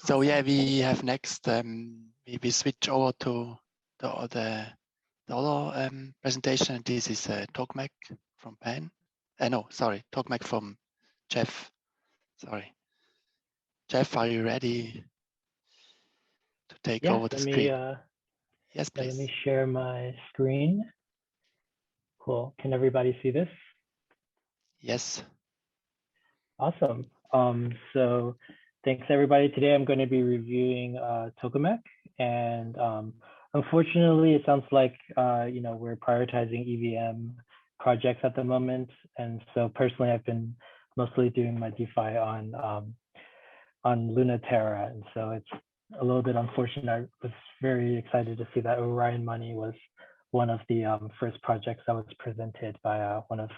So yeah, we have next, we switch over to the other presentation. This is Tokemak from Penn. No, sorry, Tokemak from Jeff. Sorry. Jeff, are you ready to take over the screen? Yes, please. Let me share my screen. Cool. Can everybody see this? Yes. Awesome. So thanks everybody. Today I'm going to be reviewing Tokemak, and unfortunately it sounds like we're prioritizing EVM projects at the moment, and so personally I've been mostly doing my DeFi on Lunaterra, and so it's a little bit unfortunate. I was very excited to see that Orion Money was one of the first projects that was presented by one of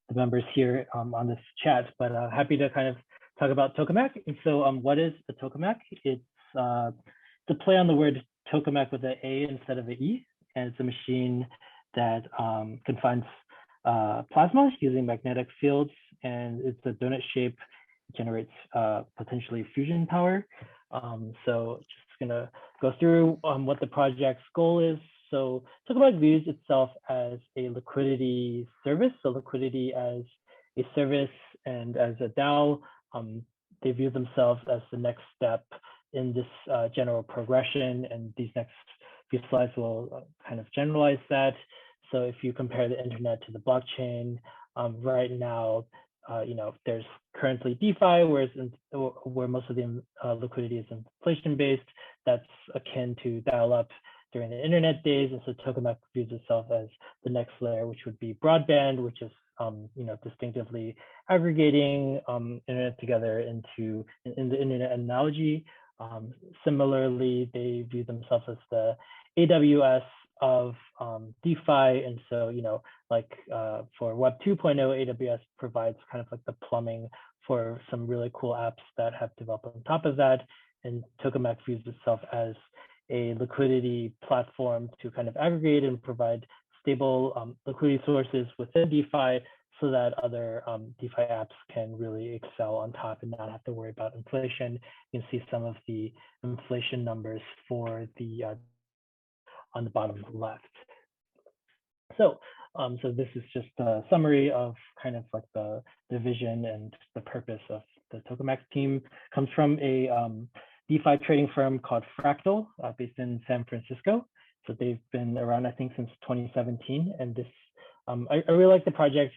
the members here on this chat, but happy to kind of talk about Tokemak. And so what is a Tokemak? It's a play on the word tokamak with an A instead of an E, and it's a machine that confines plasma using magnetic fields, and it's a donut shape, generates potentially fusion power. So just gonna go through what the project's goal is. So Tokemak views itself as a liquidity service. So liquidity as a service and as a DAO, they view themselves as the next step in this general progression. And these next few slides will kind of generalize that. So if you compare the internet to the blockchain, right now, there's currently DeFi, where most of the liquidity is inflation-based. That's akin to dial-up during the internet days, and so Tokemak views itself as the next layer, which would be broadband, which is distinctively aggregating internet together in the internet analogy. Similarly, they view themselves as the AWS of DeFi, and so for Web 2.0, AWS provides kind of like the plumbing for some really cool apps that have developed on top of that, and Tokemak views itself as a liquidity platform to kind of aggregate and provide stable liquidity sources within DeFi so that other DeFi apps can really excel on top and not have to worry about inflation. You can see some of the inflation numbers for the on the bottom left. So this is just a summary of kind of like the vision and the purpose of the Tokemak team. Comes from a DeFi trading firm called Fractal, based in San Francisco. So they've been around, I think, since 2017. And this, I really like the project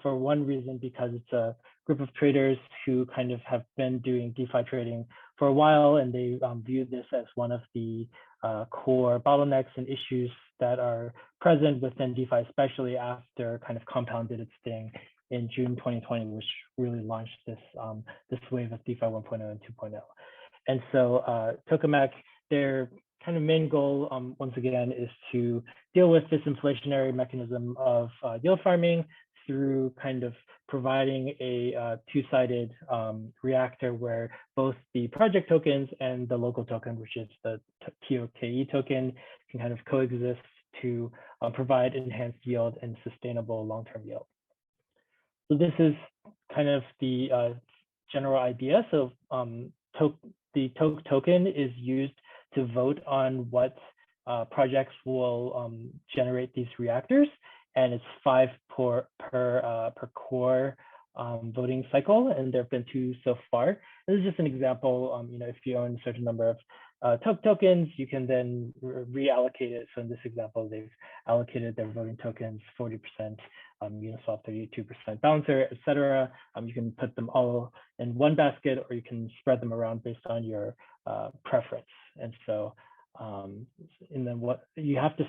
for one reason, because it's a group of traders who kind of have been doing DeFi trading for a while, and they view this as one of the core bottlenecks and issues that are present within DeFi, especially after kind of compounded its thing in June 2020, which really launched this this wave of DeFi 1.0 and 2.0. And so Tokemak, their kind of main goal, once again, is to deal with this inflationary mechanism of yield farming through kind of providing a two-sided reactor where both the project tokens and the local token, which is the TOKE token, can kind of coexist to provide enhanced yield and sustainable long-term yield. So this is kind of the general idea. So the token is used to vote on what projects will generate these reactors, and it's 5 per core voting cycle, and there have been 2 so far. This is just an example. If you own a certain number of tokens, you can then reallocate it. So in this example, they've allocated their voting tokens 40%, Uniswap 32%, Balancer, etc. You can put them all in one basket, or you can spread them around based on your preference. And so, and then what you have to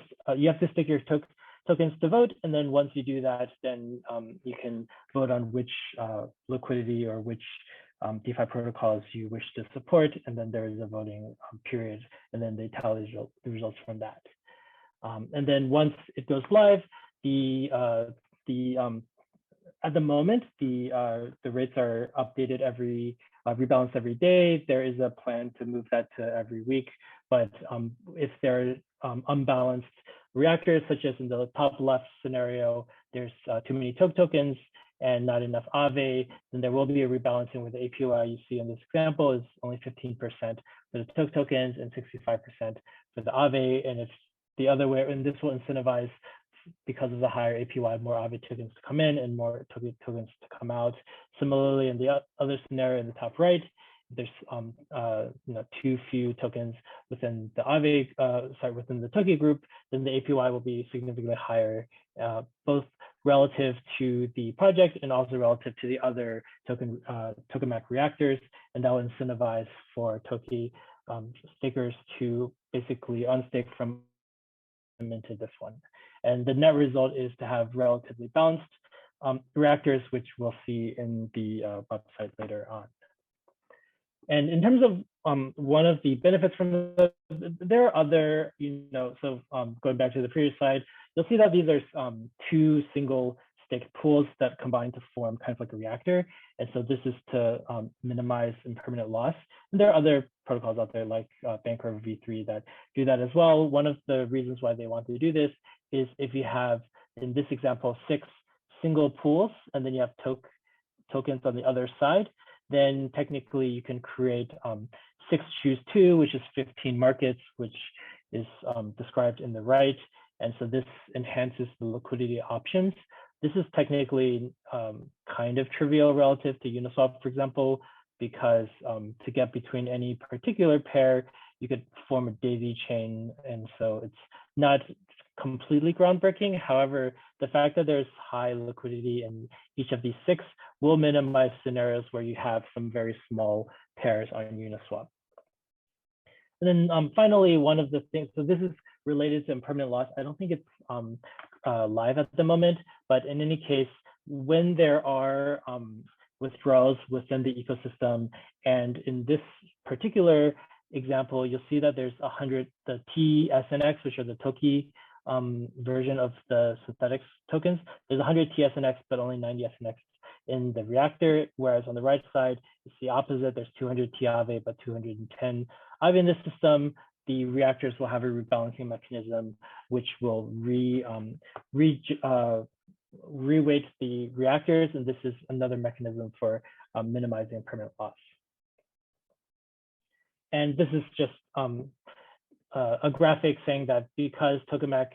stick your tokens to vote, and then once you do that, then you can vote on which liquidity or which DeFi protocols you wish to support, and then there is a voting period, and then they tally the results from that. And then once it goes live, at the moment, the rates are updated rebalanced every day. There is a plan to move that to every week, but if there are unbalanced reactors, such as in the top left scenario, there's too many tokens, and not enough Aave, then there will be a rebalancing where the APY you see in this example is only 15% for the tokens and 65% for the Aave. And if the other way, and this will incentivize, because of the higher APY, more Aave tokens to come in and more tokens to come out. Similarly, in the other scenario in the top right, there's too few tokens within the Aave, within the Toki group, then the APY will be significantly higher, both relative to the project and also relative to the other Tokemak reactors, and that will incentivize for Toki stakers to basically unstake from into this one. And the net result is to have relatively balanced reactors, which we'll see in the website later on. And in terms of one of the benefits from there are other, going back to the previous slide, you'll see that these are two single staked pools that combine to form kind of like a reactor. And so this is to minimize impermanent loss. And there are other protocols out there like Bancor V3 that do that as well. One of the reasons why they want to do this is if you have, in this example, 6 single pools, and then you have tokens on the other side, then technically you can create 6 choose 2, which is 15 markets, which is described in the right. And so this enhances the liquidity options. This is technically kind of trivial relative to Uniswap, for example, because to get between any particular pair, you could form a daisy chain. And so it's not completely groundbreaking. However, the fact that there's high liquidity in each of these 6 will minimize scenarios where you have some very small pairs on Uniswap. And then finally, one of the things, so this is related to impermanent loss. I don't think it's live at the moment, but in any case, when there are withdrawals within the ecosystem, and in this particular example, you'll see that there's 100, the TSNX, which are the Toki version of the synthetics tokens. There's 100 TSNX, but only 90 SNX in the reactor, whereas on the right side, it's the opposite. There's 200 TAVE, but 210 AVE in this system. The reactors will have a rebalancing mechanism, which will reweight the reactors, and this is another mechanism for minimizing permanent loss. And this is just a graphic saying that because Tokemak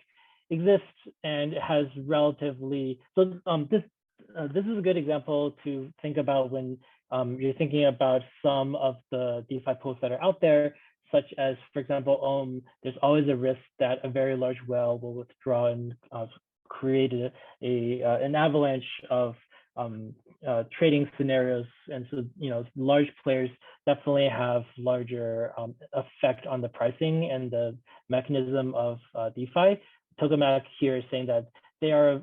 exists and it has relatively, so this is a good example to think about when you're thinking about some of the DeFi pools that are out there, such as, for example, there's always a risk that a very large whale will withdraw and create an avalanche of trading scenarios. And so, large players definitely have larger effect on the pricing and the mechanism of DeFi. Tokemak here is saying that they are,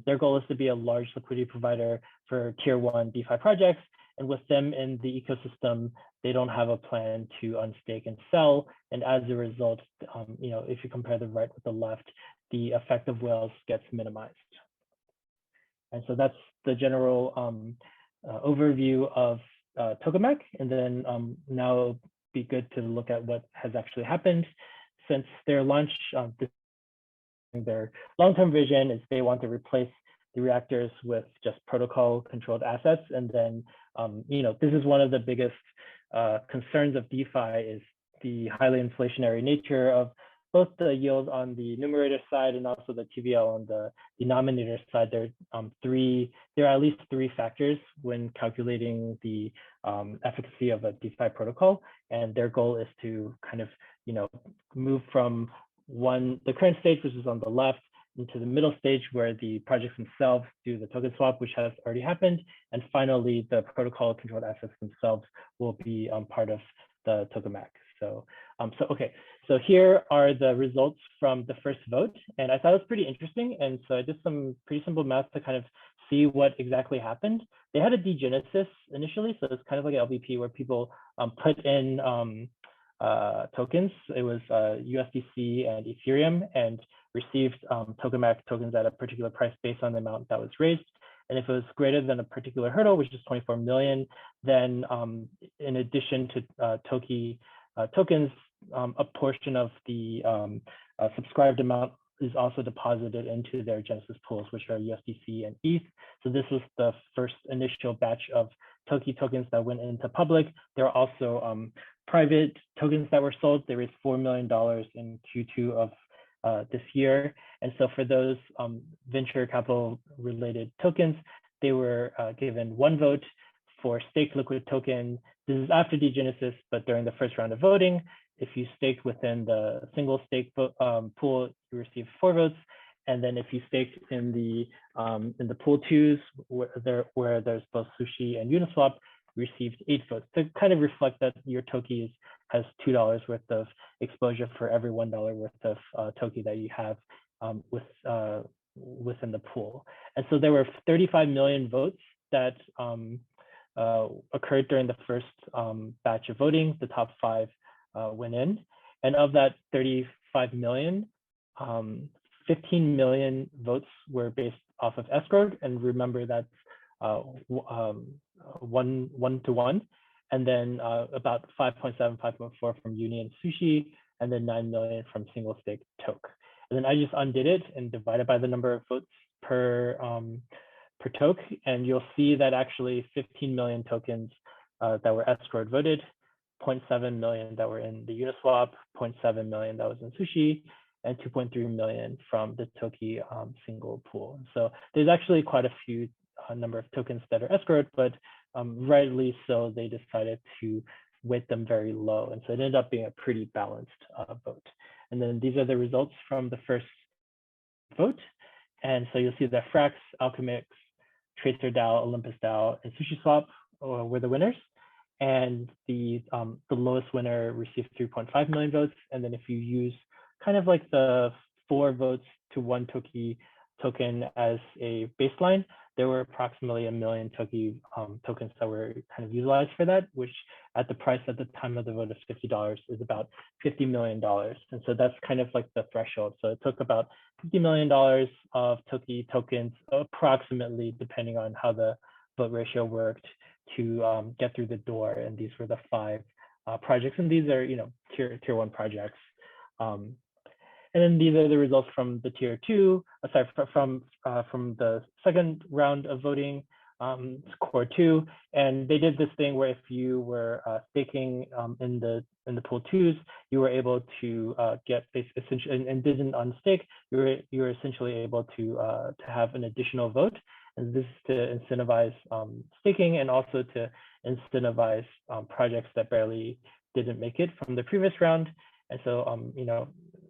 their goal is to be a large liquidity provider for tier 1 DeFi projects. And with them in the ecosystem, they don't have a plan to unstake and sell. And as a result, if you compare the right with the left, the effect of whales gets minimized. And so that's the general overview of Tokemak. And then now it'll be good to look at what has actually happened since their launch. Their long-term vision is they want to replace the reactors with just protocol-controlled assets. And then, this is one of the biggest concerns of DeFi is the highly inflationary nature of both the yield on the numerator side and also the TVL on the denominator side. There are at least 3 factors when calculating the efficacy of a DeFi protocol. And their goal is to kind of, move from the current stage, which is on the left, into the middle stage where the projects themselves do the token swap, which has already happened. And finally, the protocol controlled assets themselves will be part of the Tokemak. So here are the results from the first vote. And I thought it was pretty interesting. And so I did some pretty simple math to kind of see what exactly happened. They had a degenesis initially. So it's kind of like an LBP where people put in tokens. It was USDC and Ethereum, and received Tokemak tokens at a particular price based on the amount that was raised. And if it was greater than a particular hurdle, which is 24 million, then in addition to Toki tokens, a portion of the subscribed amount is also deposited into their Genesis pools, which are USDC and ETH. So this was the first initial batch of Toki tokens that went into public. There are also private tokens that were sold. There was $4 million in Q2 of this year. And so for those venture capital related tokens, they were given 1 vote for staked liquid token. This is after degenesis, but during the first round of voting, if you staked within the single stake pool, you received 4 votes. And then if you staked in the pool 2s, where there's both Sushi and Uniswap, you received 8 votes to kind of reflect that your Toki has $2 worth of exposure for every $1 worth of Toki that you have within the pool. And so there were 35 million votes that occurred during the first batch of voting. The top 5 went in. And of that 35 million, 15 million votes were based off of escrowed. And remember that's 1-to-1. And then about 5.7, 5.4 from Union Sushi, and then 9 million from single stake Toke. And then I just undid it and divided by the number of votes per Toke, and you'll see that actually 15 million tokens that were escrowed voted, 0.7 million that were in the Uniswap, 0.7 million that was in Sushi, and 2.3 million from the Toki single pool. So there's actually quite a few number of tokens that are escrowed, but rightly so, they decided to weight them very low. And so it ended up being a pretty balanced vote. And then these are the results from the first vote. And so you'll see that Frax, Alchemix, Tracer DAO, Olympus DAO, and SushiSwap were the winners. And the lowest winner received 3.5 million votes. And then if you use kind of like the 4 votes to 1 Toki token as a baseline, there were approximately 1 million Toki tokens that were kind of utilized for that, which at the price at the time of the vote of $50 is about $50 million. And so that's kind of like the threshold. So it took about $50 million of Toki tokens, approximately, depending on how the vote ratio worked, to get through the door. And these were the 5 projects. And these are, tier 1 projects. And then these are the results from the tier 2, from the second round of voting, core 2. And they did this thing where if you were staking in the pool 2s, you were able to get essentially, and didn't unstake, you were essentially able to have an additional vote. And this is to incentivize staking, and also to incentivize projects that barely didn't make it from the previous round. And so,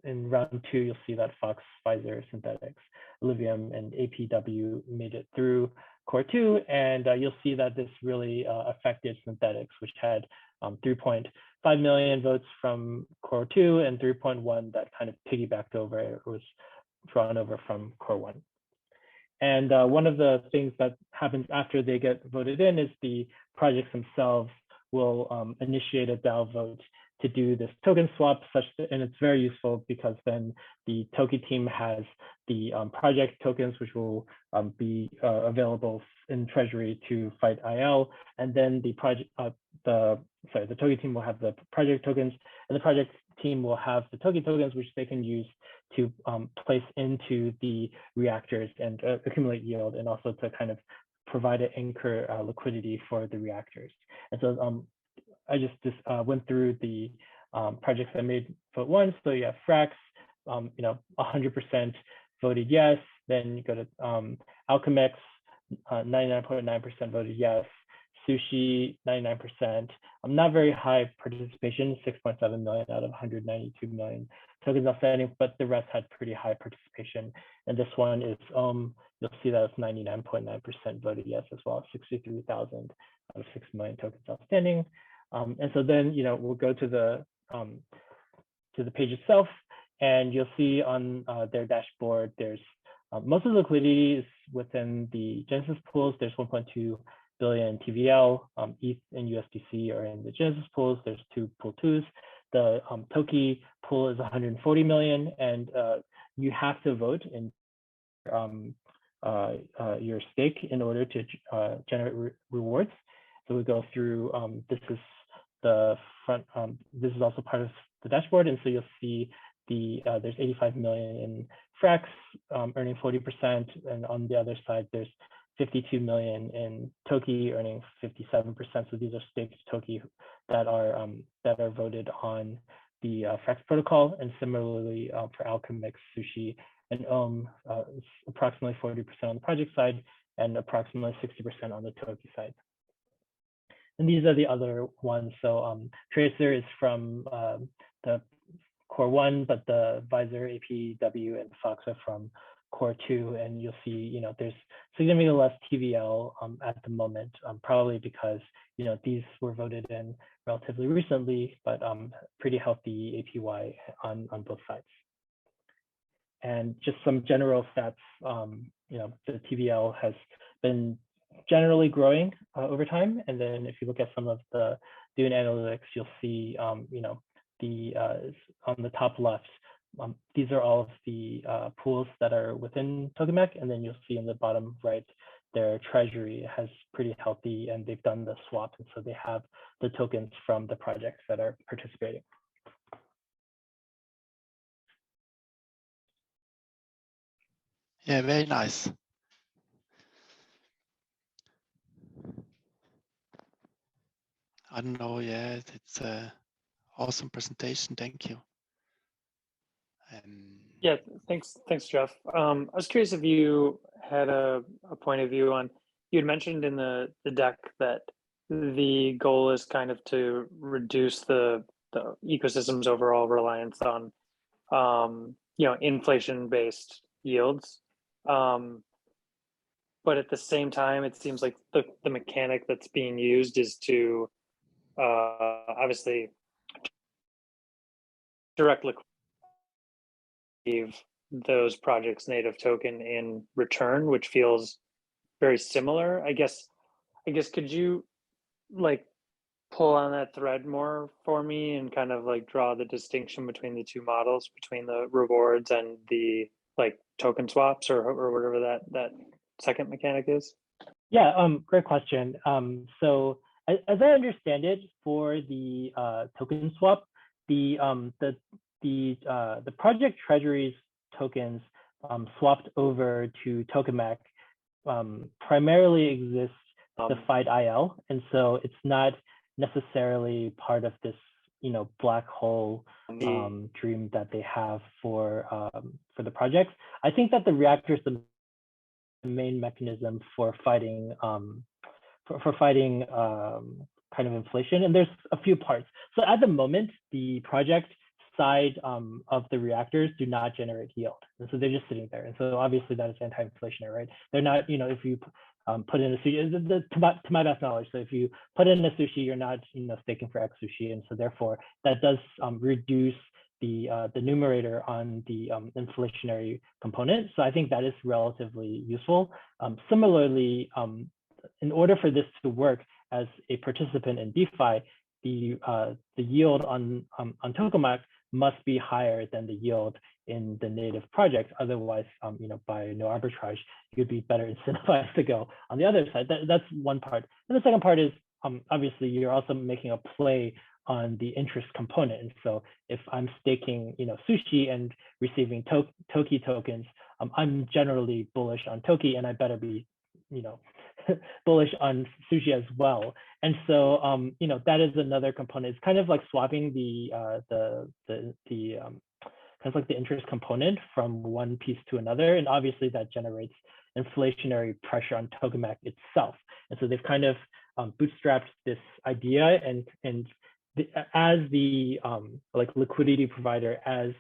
in round 2, you'll see that Fox, Pfizer, Synthetics, Livium, and APW made it through core 2. And you'll see that this really affected Synthetics, which had 3.5 million votes from core 2 and 3.1 that kind of piggybacked over, it was drawn over from core 1. And one of the things that happens after they get voted in is the projects themselves will initiate a DAO vote to do this token swap, and it's very useful because then the Toki team has the project tokens, which will be available in Treasury to fight IL, and then the Toki team will have the project tokens, and the project team will have the Toki tokens, which they can use to place into the reactors and accumulate yield, and also to kind of provide an anchor liquidity for the reactors. And so I just went through the projects that made vote 1. So you have Frax, 100% voted yes. Then you go to Alchemix, 99.9% voted yes. Sushi, 99%. Not very high participation, 6.7 million out of 192 million tokens outstanding, but the rest had pretty high participation. And this one is, you'll see that it's 99.9% voted yes as well, 63,000 out of 6 million tokens outstanding. And so then, we'll go to the page itself, and you'll see on their dashboard, there's most of the liquidity is within the Genesis pools. There's 1.2 billion TVL, ETH and USDC are in the Genesis pools. There's 2 pool 2s. The Toki pool is 140 million, and you have to vote in your stake in order to generate rewards. So we go through, this is the front, this is also part of the dashboard. And so you'll see there's 85 million in Frex earning 40%, and on the other side there's 52 million in Toki earning 57%. So these are staked Toki that are voted on the Frex protocol, and similarly for Alchemix, Sushi, and it's approximately 40% on the project side and approximately 60% on the Toki side. And these are the other ones. So Tracer is from the Core 1, but the Visor, APW, and Fox are from Core 2. And you'll see, there's significantly less TVL at the moment, probably because, these were voted in relatively recently, but pretty healthy APY on both sides. And just some general stats, the TVL has been generally growing over time. And then if you look at some of the Dune analytics, you'll see, on the top left, these are all of the pools that are within Tokemak. And then you'll see in the bottom right, their treasury has pretty healthy, and they've done the swap. And so they have the tokens from the projects that are participating. Yeah, very nice. I don't know, yeah, it's an awesome presentation. Thank you. Yeah, thanks, Jeff. I was curious if you had a point of view on, you had mentioned in the deck that the goal is kind of to reduce the ecosystem's overall reliance on, inflation-based yields. But at the same time, it seems like the mechanic that's being used is to obviously direct liquidity those projects' native token in return, which feels very similar. I guess could you pull on that thread more for me and kind of draw the distinction between the two models, between the rewards and the token swaps or whatever that second mechanic is? Yeah, great question. So as I understand it, for the token swap, the project treasuries tokens swapped over to Tokemak primarily exist to fight IL, and so it's not necessarily part of this black hole dream that they have for the projects. I think that the reactor is the main mechanism for fighting kind of inflation, and there's a few parts. So at the moment, the project side of the reactors do not generate yield, and so they're just sitting there. And so obviously that is anti-inflationary, right? They're not, if you put in a sushi, to my best knowledge, so if you put in a sushi, you're not staking for X sushi, and so therefore that does reduce the numerator on the inflationary component. So I think that is relatively useful. Similarly, in order for this to work as a participant in DeFi, the yield on Tokemak must be higher than the yield in the native project. Otherwise, by no arbitrage, you'd be better incentivized to go on the other side. That's one part. And the second part is obviously you're also making a play on the interest component. And so if I'm staking, sushi and receiving Toki tokens, I'm generally bullish on Toki, and I better be, bullish on sushi as well. And so, that is another component. It's kind of like swapping the interest component from one piece to another. And obviously that generates inflationary pressure on Tokemak itself. And so they've kind of bootstrapped this idea, and as the liquidity provider, as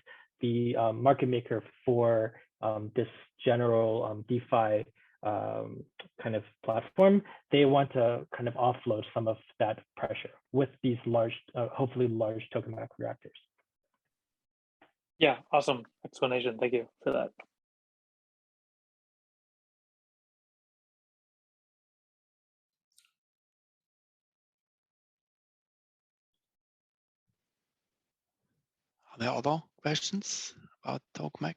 the market maker for this general DeFi kind of platform, they want to kind of offload some of that pressure with these large, hopefully large Tokemak reactors. Yeah, awesome explanation. Thank you for that. Are there other questions about Tokemak?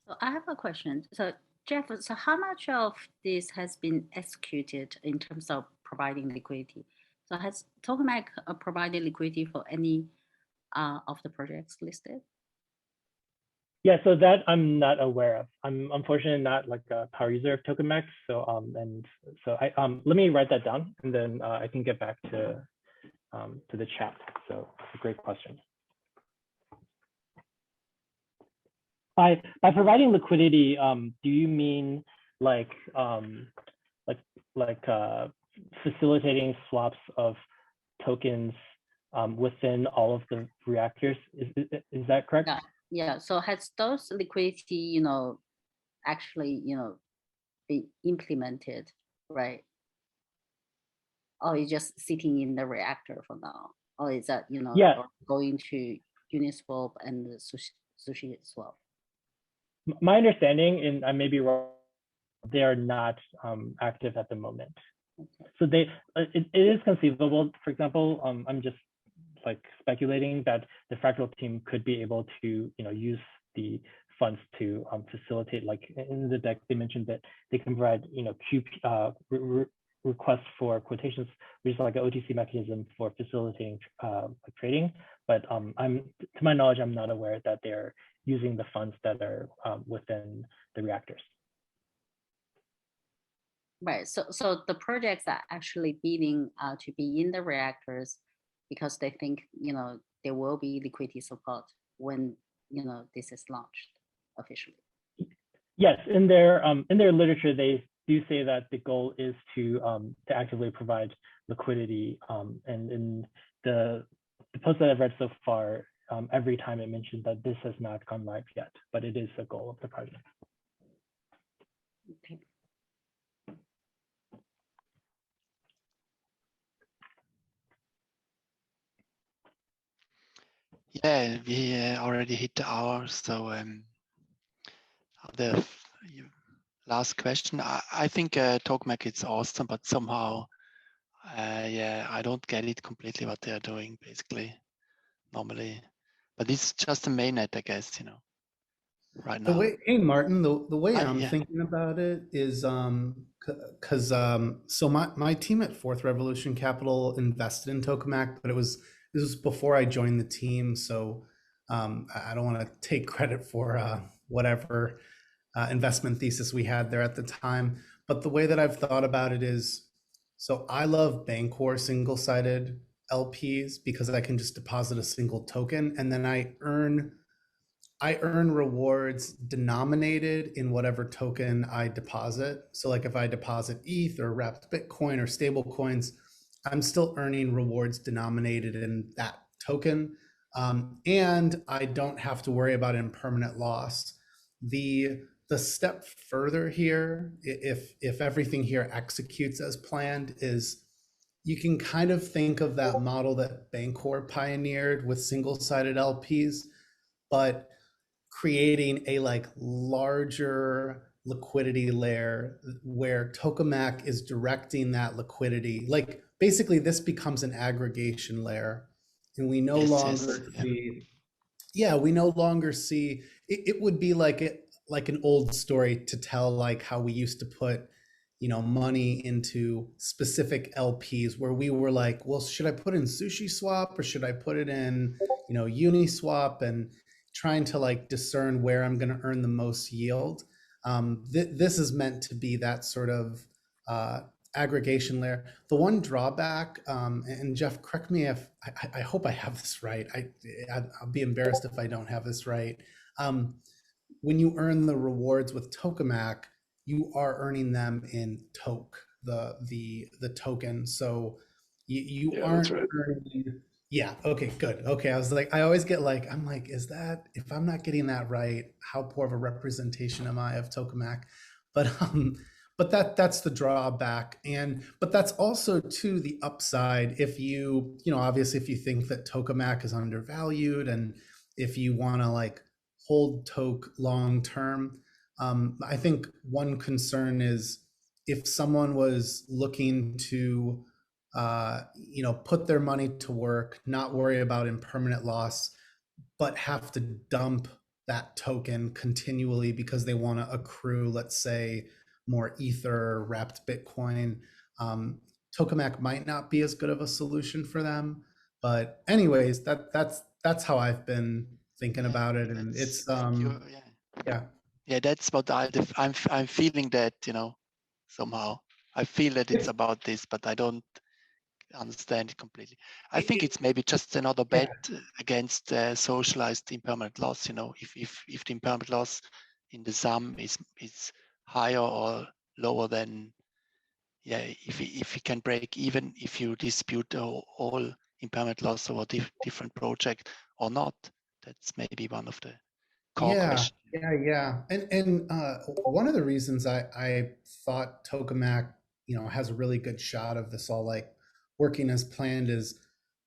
So I have a question. So Jeff, so how much of this has been executed in terms of providing liquidity? So has Tokemak provided liquidity for any of the projects listed? Yeah, so that I'm not aware of. I'm unfortunately not like a power user of Tokemak. So let me write that down, and then I can get back to the chat. So it's a great question. By providing liquidity, do you mean like facilitating swaps of tokens within all of the reactors? Is that correct? Yeah. So has those liquidity, actually, been implemented, right? Or is just sitting in the reactor for now? Or is that, Yeah. going to Uniswap and the Sushi swap? My understanding, and I may be wrong, they are not active at the moment. Okay. So it is conceivable. For example, I'm just like speculating that the Fractal team could be able to, use the funds to facilitate, like in the deck, they mentioned that they can provide, requests for quotations, which is like an OTC mechanism for facilitating trading. But to my knowledge, I'm not aware that they're using the funds that are within the reactors. Right. So the projects are actually bidding to be in the reactors because they think, there will be liquidity support when, this is launched officially. Yes, in their literature, they do say that the goal is to actively provide liquidity. And in the post that I've read so far, every time it mentioned that this has not gone live yet, but it is a goal of the project. Okay. Yeah, we already hit the hour. So the last question, I think Tokemak is awesome, but somehow, yeah, I don't get it completely what they are doing basically normally. But it's just a mainnet, I guess, right now. Hey Martin, the way I'm thinking about it is because so my team at Fourth Revolution Capital invested in Tokemak, but this was before I joined the team, so I don't want to take credit for whatever investment thesis we had there at the time. But the way that I've thought about it is, so I love Bancor single-sided LPs because I can just deposit a single token and then I earn rewards denominated in whatever token I deposit. So like if I deposit ETH or wrapped Bitcoin or stable coins, I'm still earning rewards denominated in that token. And I don't have to worry about impermanent loss. The step further here, if everything here executes as planned, is you can kind of think of that model that Bancor pioneered with single-sided LPs, but creating a like larger liquidity layer where Tokemak is directing that liquidity. Like basically this becomes an aggregation layer and we no longer see, we no longer see, it would be like an old story to tell, like how we used to put, money into specific LPs where we were like, well, should I put in Sushi Swap or should I put it in, Uniswap, and trying to like discern where I'm going to earn the most yield. This is meant to be that sort of aggregation layer. The one drawback, and Jeff, correct me if I hope I have this right. I'll be embarrassed if I don't have this right. When you earn the rewards with Tokemak, you are earning them in Toke, the token. So you aren't earning. Yeah. Okay, good. Okay. I was like, I always get like, I'm like, if I'm not getting that right, how poor of a representation am I of Tokemak? But that's the drawback. But that's also too the upside. If obviously if you think that Tokemak is undervalued and if you want to like hold Toke long term, I think one concern is if someone was looking to put their money to work, not worry about impermanent loss, but have to dump that token continually because they want to accrue, let's say, more Ether, wrapped Bitcoin. Tokemak might not be as good of a solution for them, But anyways, that's how I've been thinking about it, and it's yeah, that's what I'm feeling that, somehow I feel that it's about this, but I don't understand it completely. I think it's maybe just another bet against socialized impermanent loss. If the impermanent loss in the sum is higher or lower than, if you can break even, if you dispute all impermanent loss over different project or not, that's maybe one of the core questions. Yeah. And one of the reasons I thought Tokemak, has a really good shot of this all like working as planned is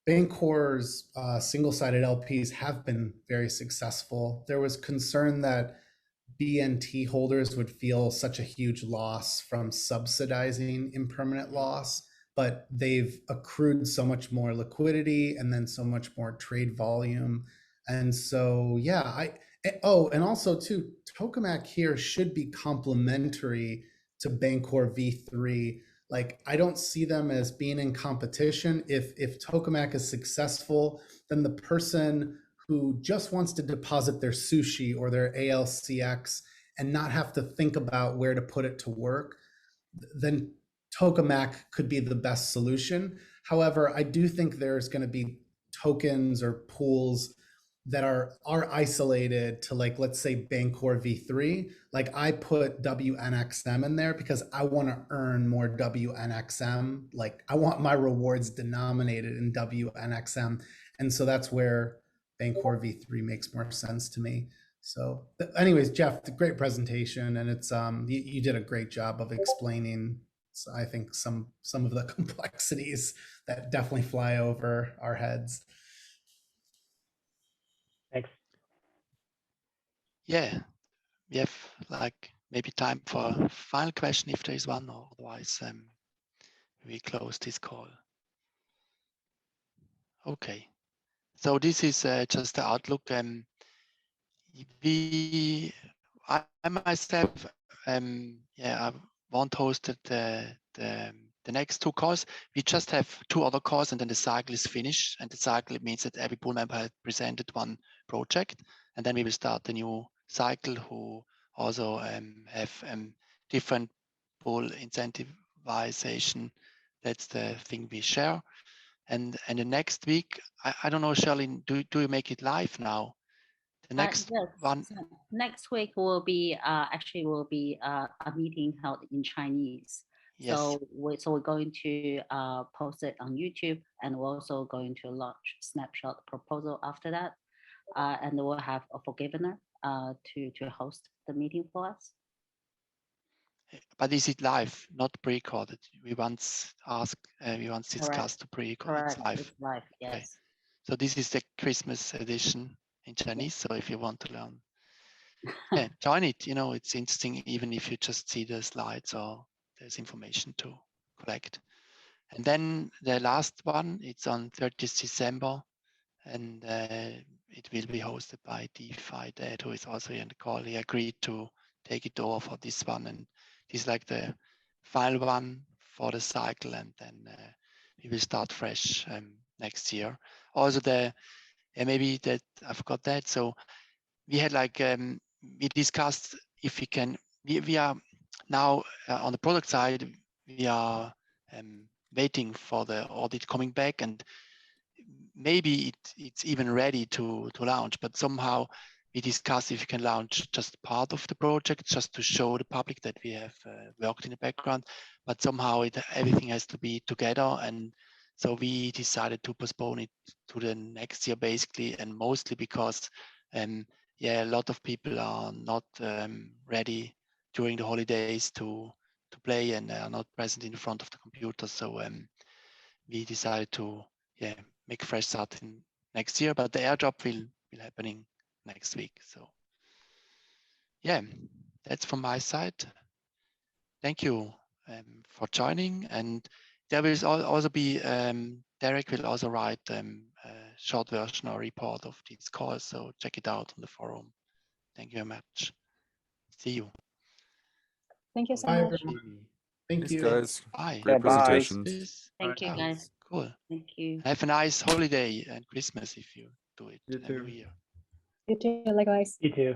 Bancor's single-sided LPs have been very successful. There was concern that BNT holders would feel such a huge loss from subsidizing impermanent loss, but they've accrued so much more liquidity and then so much more trade volume. And so, and also too, Tokemak here should be complementary to Bancor V3. Like, I don't see them as being in competition. If Tokemak is successful, then the person who just wants to deposit their sushi or their ALCX and not have to think about where to put it to work, then Tokemak could be the best solution. However, I do think there's going to be tokens or pools that are isolated to, like, let's say Bancor V3. Like, I put WNXM in there because I want to earn more WNXM. Like, I want my rewards denominated in WNXM. And so that's where Bancor V3 makes more sense to me. So anyways, Jeff, great presentation. And it's you did a great job of explaining, I think, some of the complexities that definitely fly over our heads. Thanks. Yeah, we have like maybe time for a final question if there is one, or otherwise we close this call. Okay, so this is just the outlook. I myself, I won't host the next two calls. We just have two other calls, and then the cycle is finished. And the cycle, it means that every pool member has presented one project, and then we will start a new cycle who also have different pool incentivization. That's the thing we share. And the next week, I don't know, Charlene, do you make it live now? The next one. So next week will be a meeting held in Chinese. Yes. So we're going to post it on YouTube, and we're also going to launch snapshot proposal after that, and we'll have a forgivener to host the meeting for us. But is it live, not pre-recorded? We once discussed to pre-record. It's live. It's live, yes. Okay. So this is the Christmas edition in Chinese. So if you want to learn, join it. It's interesting, even if you just see the slides or there's information to collect. And then the last one, it's on 30th December, and it will be hosted by DeFi Dad, who is also in the call. He agreed to take it over for this one, and this is like the final one for the cycle, and then we will start fresh next year. Also, maybe that I forgot that. So we had we discussed if we can. We are now on the product side. We are waiting for the audit coming back, and maybe it's even ready to launch. But somehow we discussed if you can launch just part of the project, just to show the public that we have worked in the background. But somehow everything has to be together, and so we decided to postpone it to the next year, basically, and mostly because a lot of people are not ready during the holidays to play, and are not present in front of the computer. So we decided to make a fresh start in next year, but the airdrop will happening next week. So that's from my side. Thank you for joining, and there will also be Derek will also write a short version or report of this call, so check it out on the forum. Thank you very much. See you. Thank you so Bye, much. everyone. Thank Thanks, you. guys. Bye. Great Yeah, bye. presentations. Thank you, guys. Cool. Thank you. Have a nice holiday and Christmas if you do it. You and New too. Year. You too, likewise. You too.